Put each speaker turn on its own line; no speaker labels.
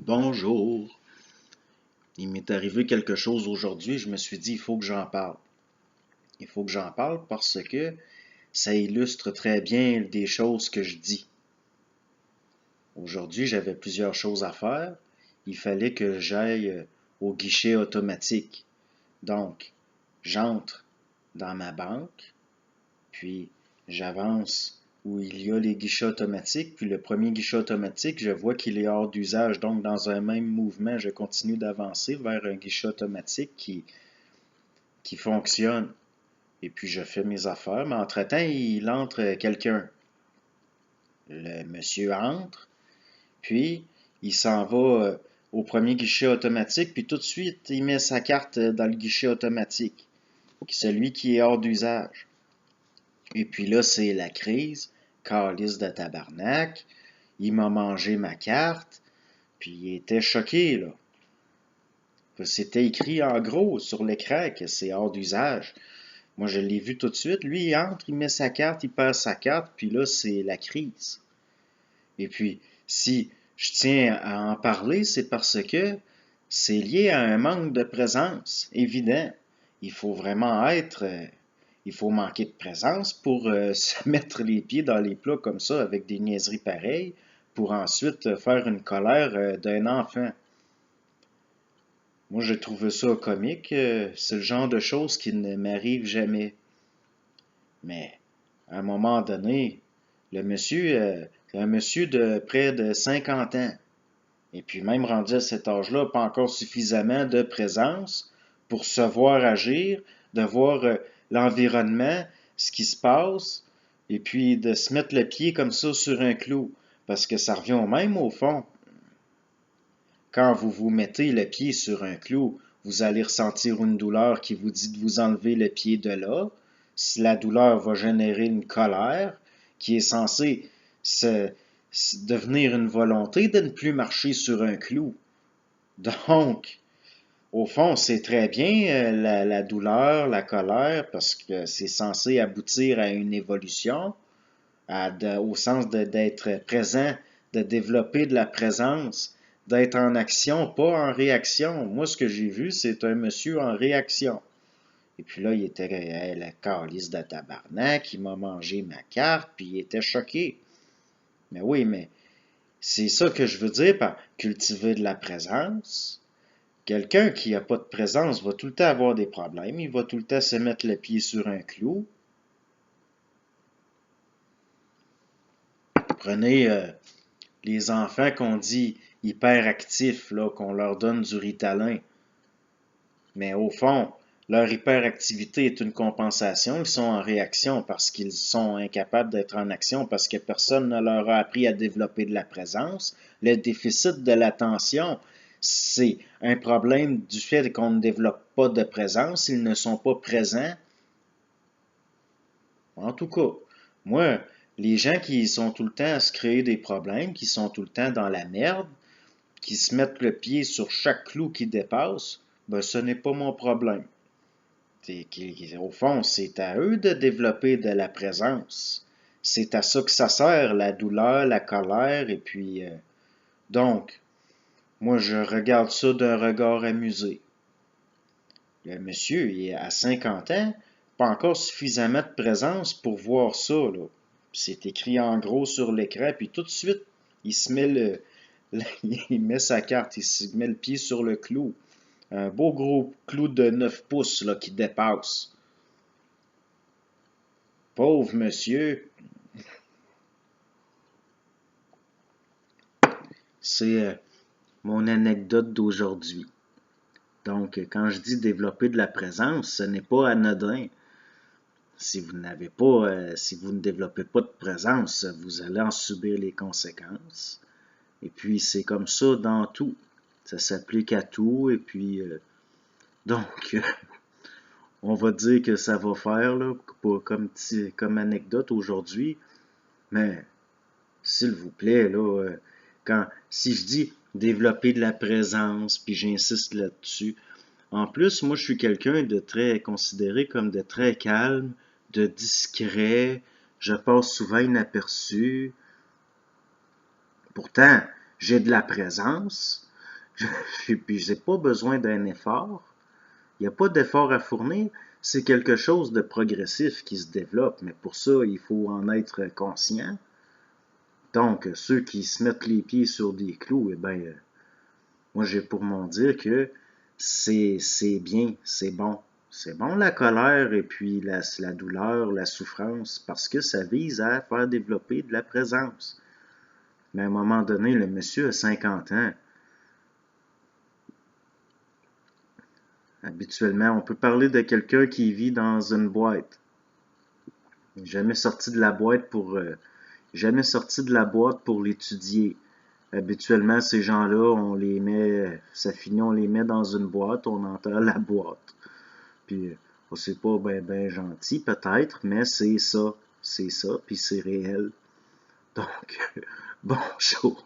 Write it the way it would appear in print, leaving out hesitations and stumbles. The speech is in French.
Bonjour. Il m'est arrivé quelque chose aujourd'hui, je me suis dit, il faut que j'en parle. Il faut que j'en parle parce que ça illustre très bien des choses que je dis. Aujourd'hui, j'avais plusieurs choses à faire. Il fallait que j'aille au guichet automatique. Donc, j'entre dans ma banque, puis j'avance où il y a les guichets automatiques, puis le premier guichet automatique, je vois qu'il est hors d'usage. Donc, dans un même mouvement, je continue d'avancer vers un guichet automatique qui fonctionne. Et puis, je fais mes affaires, mais entre-temps, il entre quelqu'un. Le monsieur entre, puis il s'en va au premier guichet automatique, puis tout de suite, il met sa carte dans le guichet automatique, celui qui est hors d'usage. Et puis là, c'est la crise, calice de tabarnak, il m'a mangé ma carte, puis il était choqué, là. C'était écrit en gros sur l'écran que c'est hors d'usage. Moi, je l'ai vu tout de suite. Lui, il entre, il met sa carte, il passe sa carte, puis là, c'est la crise. Et puis, si je tiens à en parler, c'est parce que c'est lié à un manque de présence, évident. Il faut vraiment il faut manquer de présence pour se mettre les pieds dans les plats comme ça avec des niaiseries pareilles pour ensuite faire une colère d'un enfant. Moi, j'ai trouvé ça comique. C'est le genre de choses qui ne m'arrive jamais. Mais à un moment donné, le monsieur, c'est un monsieur de près de 50 ans. Et puis même rendu à cet âge-là, pas encore suffisamment de présence pour se voir agir, de voir l'environnement, ce qui se passe, et puis de se mettre le pied comme ça sur un clou. Parce que ça revient au même au fond. Quand vous vous mettez le pied sur un clou, vous allez ressentir une douleur qui vous dit de vous enlever le pied de là. Si la douleur va générer une colère qui est censée devenir une volonté de ne plus marcher sur un clou. Donc, au fond, c'est très bien la douleur, la colère, parce que c'est censé aboutir à une évolution, au sens d'être présent, de développer de la présence, d'être en action, pas en réaction. Moi, ce que j'ai vu, c'est un monsieur en réaction. Et puis là, il était la calice de tabarnak, il m'a mangé ma carte, puis il était choqué. Mais oui, mais c'est ça que je veux dire par cultiver de la présence. Quelqu'un qui n'a pas de présence va tout le temps avoir des problèmes, il va tout le temps se mettre le pied sur un clou. Prenez les enfants qu'on dit hyperactifs, là, qu'on leur donne du Ritalin. Mais au fond, leur hyperactivité est une compensation. Ils sont en réaction parce qu'ils sont incapables d'être en action, parce que personne ne leur a appris à développer de la présence. Le déficit de l'attention, c'est un problème du fait qu'on ne développe pas de présence. Ils ne sont pas présents. En tout cas, moi, les gens qui sont tout le temps à se créer des problèmes, qui sont tout le temps dans la merde, qui se mettent le pied sur chaque clou qui dépasse, ben ce n'est pas mon problème. Au fond, c'est à eux de développer de la présence. C'est à ça que ça sert, la douleur, la colère, et puis donc, moi je regarde ça d'un regard amusé. Le monsieur, il est à 50 ans, pas encore suffisamment de présence pour voir ça, là. C'est écrit en gros sur l'écran, puis tout de suite, il se met il met sa carte, il se met le pied sur le clou. Un beau gros clou de 9 pouces là, qui dépasse. Pauvre monsieur. C'est mon anecdote d'aujourd'hui. Donc, quand je dis développer de la présence, ce n'est pas anodin. Si vous si vous ne développez pas de présence, vous allez en subir les conséquences. Et puis, c'est comme ça dans tout. Ça s'applique à tout. Et puis, donc, on va dire que ça va faire là, comme anecdote aujourd'hui. Mais, s'il vous plaît, là, si je dis développer de la présence, puis j'insiste là-dessus, en plus, moi, je suis quelqu'un de très considéré comme de très calme, de discret, je passe souvent inaperçu. Pourtant, j'ai de la présence, Puis j'ai pas besoin d'un effort. Il n'y a pas d'effort à fournir. C'est quelque chose de progressif qui se développe, mais pour ça, il faut en être conscient. Donc, ceux qui se mettent les pieds sur des clous, eh bien, moi, j'ai pour mon dire que c'est bien, c'est bon. C'est bon la colère et puis la douleur, la souffrance, parce que ça vise à faire développer de la présence. Mais à un moment donné, le monsieur a 50 ans. Habituellement, on peut parler de quelqu'un qui vit dans une boîte. Jamais sorti de la boîte jamais sorti de la boîte pour l'étudier. Habituellement, ces gens-là, on les met, ça finit, on les met dans une boîte, on enterre la boîte. Puis, c'est pas ben gentil, peut-être, mais c'est ça, puis c'est réel. Donc, bonjour.